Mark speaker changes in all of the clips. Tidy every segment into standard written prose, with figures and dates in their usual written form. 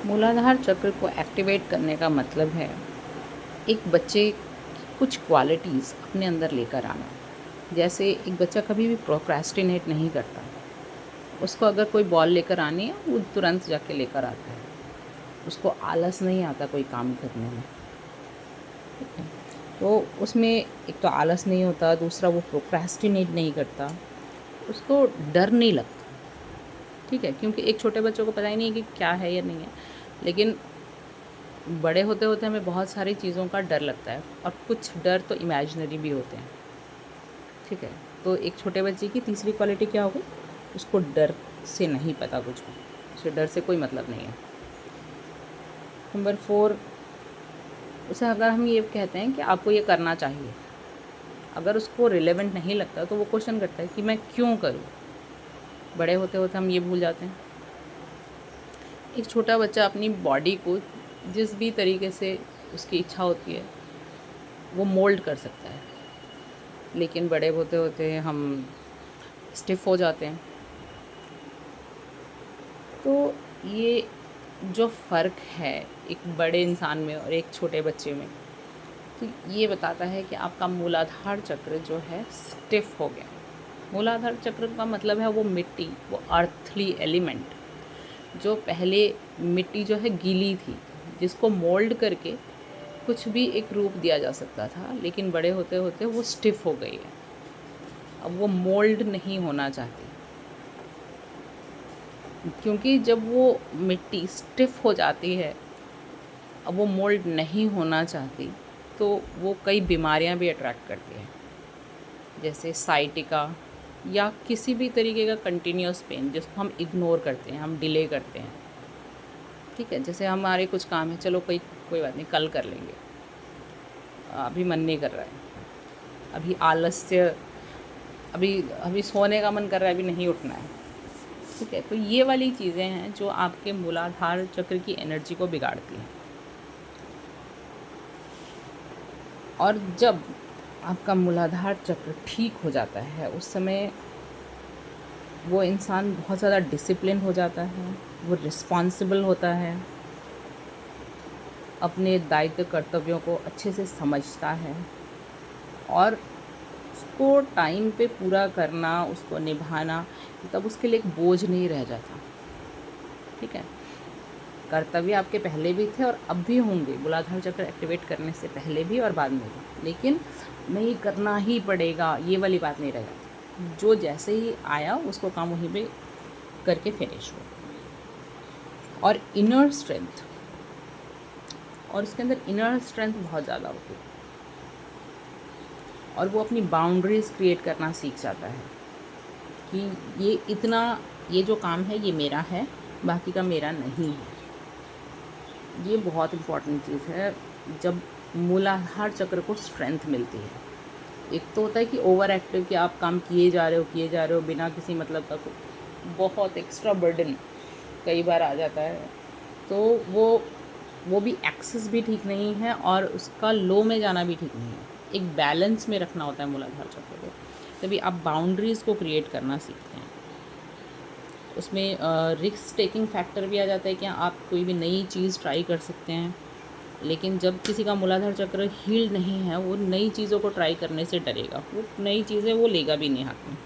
Speaker 1: मूलाधार चक्र को एक्टिवेट करने का मतलब है एक बच्चे की कुछ क्वालिटीज़ अपने अंदर लेकर आना। जैसे एक बच्चा कभी भी प्रोक्रेस्टिनेट नहीं करता। उसको अगर कोई बॉल लेकर आनी है वो तुरंत जाके लेकर आता है। उसको आलस नहीं आता कोई काम करने में। ठीक है, तो उसमें एक तो आलस नहीं होता, दूसरा वो प्रोक्रेस्टिनेट नहीं करता, उसको डर नहीं लगता। ठीक है, क्योंकि एक छोटे बच्चों को पता ही नहीं है कि क्या है या नहीं है, लेकिन बड़े होते होते हमें बहुत सारी चीज़ों का डर लगता है और कुछ डर तो इमेजिनरी भी होते हैं। ठीक है, तो एक छोटे बच्चे की तीसरी क्वालिटी क्या होगी? उसको डर से नहीं पता कुछ भी, उसे डर से कोई मतलब नहीं है। नंबर 4, उसे अगर हम ये कहते हैं कि आपको ये करना चाहिए, अगर उसको रिलेवेंट नहीं लगता तो वो क्वेश्चन करता है कि मैं क्यों करूँ। बड़े होते होते हम ये भूल जाते हैं। एक छोटा बच्चा अपनी बॉडी को जिस भी तरीके से उसकी इच्छा होती है वो मोल्ड कर सकता है, लेकिन बड़े होते होते हम स्टिफ हो जाते हैं। तो ये जो फ़र्क है एक बड़े इंसान में और एक छोटे बच्चे में, तो ये बताता है कि आपका मूलाधार चक्र जो है स्टिफ हो गया। मूलाधार चक्र का मतलब है वो मिट्टी, वो अर्थली एलिमेंट जो पहले मिट्टी जो है गीली थी, जिसको मोल्ड करके कुछ भी एक रूप दिया जा सकता था, लेकिन बड़े होते होते वो स्टिफ हो गई है। अब वो मोल्ड नहीं होना चाहती, क्योंकि जब वो मिट्टी स्टिफ हो जाती है, अब वो मोल्ड नहीं होना चाहती, तो वो कई बीमारियां भी अट्रैक्ट करती है, जैसे साइटिका या किसी भी तरीके का कंटिन्यूस पेन जिसको हम इग्नोर करते हैं, हम डिले करते हैं। ठीक है, जैसे हमारे कुछ काम है, चलो कोई कोई बात नहीं, कल कर लेंगे, अभी मन नहीं कर रहा है, अभी आलस्य, अभी अभी सोने का मन कर रहा है, अभी नहीं उठना है। ठीक है, तो ये वाली चीज़ें हैं जो आपके मूलाधार चक्र की एनर्जी को बिगाड़ती हैं। और जब आपका मूलाधार चक्र ठीक हो जाता है, उस समय वो इंसान बहुत ज़्यादा डिसिप्लिन हो जाता है, वो रिस्पॉन्सिबल होता है, अपने दायित्व कर्तव्यों को अच्छे से समझता है और उसको टाइम पे पूरा करना, उसको निभाना, तब उसके लिए एक बोझ नहीं रह जाता। ठीक है, कर्तव्य आपके पहले भी थे और अब भी होंगे, मूलाधार चक्र एक्टिवेट करने से पहले भी और बाद में भी, लेकिन नहीं करना ही पड़ेगा ये वाली बात नहीं रह जाती। जो जैसे ही आया उसको काम वहीं पे करके फिनिश हो। और इनर स्ट्रेंथ, और इसके अंदर इनर स्ट्रेंथ बहुत ज़्यादा होती है और वो अपनी बाउंड्रीज़ क्रिएट करना सीख जाता है कि ये इतना, ये जो काम है ये मेरा है, बाकी का मेरा नहीं है। ये बहुत इम्पॉर्टेंट चीज़ है जब मूलाधार चक्र को स्ट्रेंथ मिलती है। एक तो होता है कि ओवर एक्टिव, कि आप काम किए जा रहे हो बिना किसी मतलब का, बहुत एक्स्ट्रा बर्डन कई बार आ जाता है, तो वो भी एक्सेस भी ठीक नहीं है और उसका लो में जाना भी ठीक नहीं है। एक बैलेंस में रखना होता है मूलाधार चक्र को, तभी आप बाउंड्रीज़ को क्रिएट करना सीखते हैं। उसमें रिस्क टेकिंग फैक्टर भी आ जाता है कि आप कोई भी नई चीज़ ट्राई कर सकते हैं, लेकिन जब किसी का मूलाधार चक्र हील्ड नहीं है, वो नई चीज़ों को ट्राई करने से डरेगा, वो नई चीज़ें वो लेगा भी नहीं हाथ में।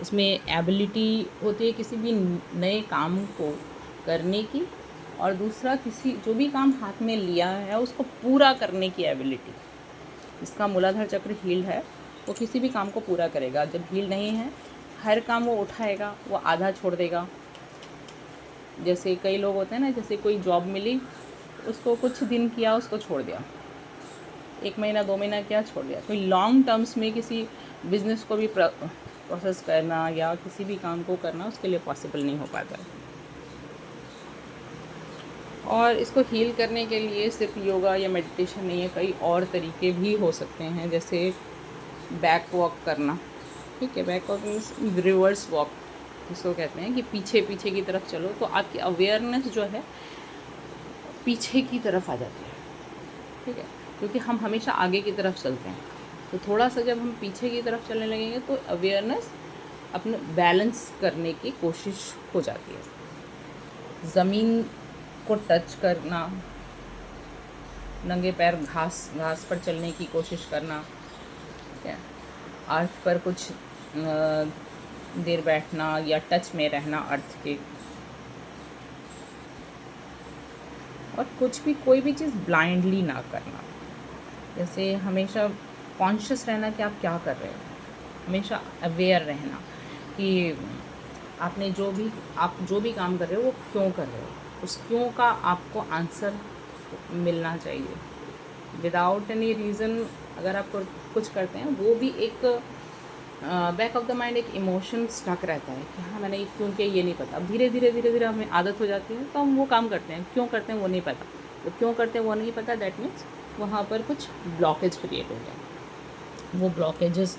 Speaker 1: इसमें एबिलिटी होती है किसी भी नए काम को करने की, और दूसरा किसी जो भी काम हाथ में लिया है उसको पूरा करने की एबिलिटी। जिसका मूलाधार चक्र हील्ड है वो किसी भी काम को पूरा करेगा, जब हील्ड नहीं है हर काम वो उठाएगा, वो आधा छोड़ देगा। जैसे कई लोग होते हैं ना, जैसे कोई जॉब मिली, उसको कुछ दिन किया, उसको छोड़ दिया, 1 महीना 2 महीना किया, छोड़ दिया। कोई लॉन्ग टर्म्स में किसी बिज़नेस को भी प्रोसेस करना या किसी भी काम को करना उसके लिए पॉसिबल नहीं हो पाता है। और इसको हील करने के लिए सिर्फ योगा या मेडिटेशन नहीं है, कई और तरीके भी हो सकते हैं, जैसे बैक वॉक करना। ठीक है, back walk means reverse walk जिसको कहते हैं, कि पीछे पीछे की तरफ चलो, तो आपकी अवेयरनेस जो है पीछे की तरफ आ जाती है। ठीक है, क्योंकि हम हमेशा आगे की तरफ चलते हैं, तो थोड़ा सा जब हम पीछे की तरफ चलने लगेंगे तो अवेयरनेस अपने बैलेंस करने की कोशिश हो जाती है। ज़मीन को टच करना, नंगे पैर घास पर चलने की कोशिश करना, ठीक है, अर्थ पर कुछ देर बैठना या टच में रहना अर्थ के, और कुछ भी कोई भी चीज़ ब्लाइंडली ना करना। जैसे हमेशा कॉन्शियस रहना कि आप क्या कर रहे हो, हमेशा अवेयर रहना कि आप जो भी काम कर रहे हो वो क्यों कर रहे हो, उस क्यों का आपको आंसर मिलना चाहिए। विदाउट एनी रीज़न अगर आप कुछ करते हैं, वो भी एक बैक ऑफ द माइंड एक इमोशन स्टक रहता है कि हाँ मैंने क्यों किया ये नहीं पता। अब धीरे धीरे हमें आदत हो जाती है तो हम वो काम करते हैं, क्यों करते हैं वो नहीं पता। तो क्यों करते हैं वो नहीं पता, दैट मीन्स वहाँ पर कुछ ब्लॉकेज क्रिएट हो गया। वो ब्लॉकेजेस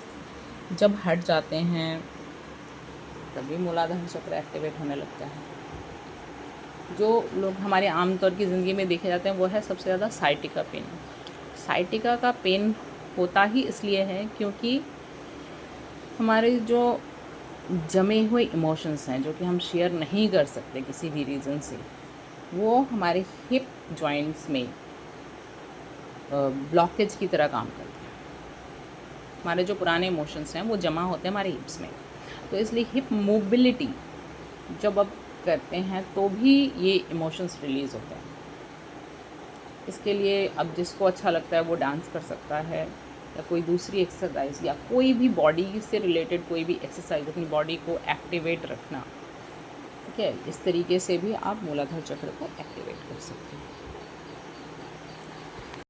Speaker 1: जब हट जाते हैं तभी मूलाधार चक्र एक्टिवेट होने लगता है। जो लोग हमारे आमतौर की ज़िंदगी में देखे जाते हैं वो है सबसे ज़्यादा साइटिका पेन। साइटिका का पेन होता ही इसलिए है क्योंकि हमारे जो जमे हुए इमोशंस हैं जो कि हम शेयर नहीं कर सकते किसी भी रीज़न से, वो हमारे हिप जॉइंट्स में ब्लॉकेज की तरह काम करते हैं। हमारे जो पुराने इमोशंस हैं वो जमा होते हैं हमारे हिप्स में, तो इसलिए हिप मोबिलिटी जब आप करते हैं तो भी ये इमोशंस रिलीज़ होते हैं। इसके लिए अब जिसको अच्छा लगता है वो डांस कर सकता है या कोई दूसरी एक्सरसाइज या कोई भी बॉडी से रिलेटेड कोई भी एक्सरसाइज, अपनी बॉडी को एक्टिवेट रखना, ठीक है, इस तरीके से भी आप मूलाधार चक्र को एक्टिवेट कर सकते हैं।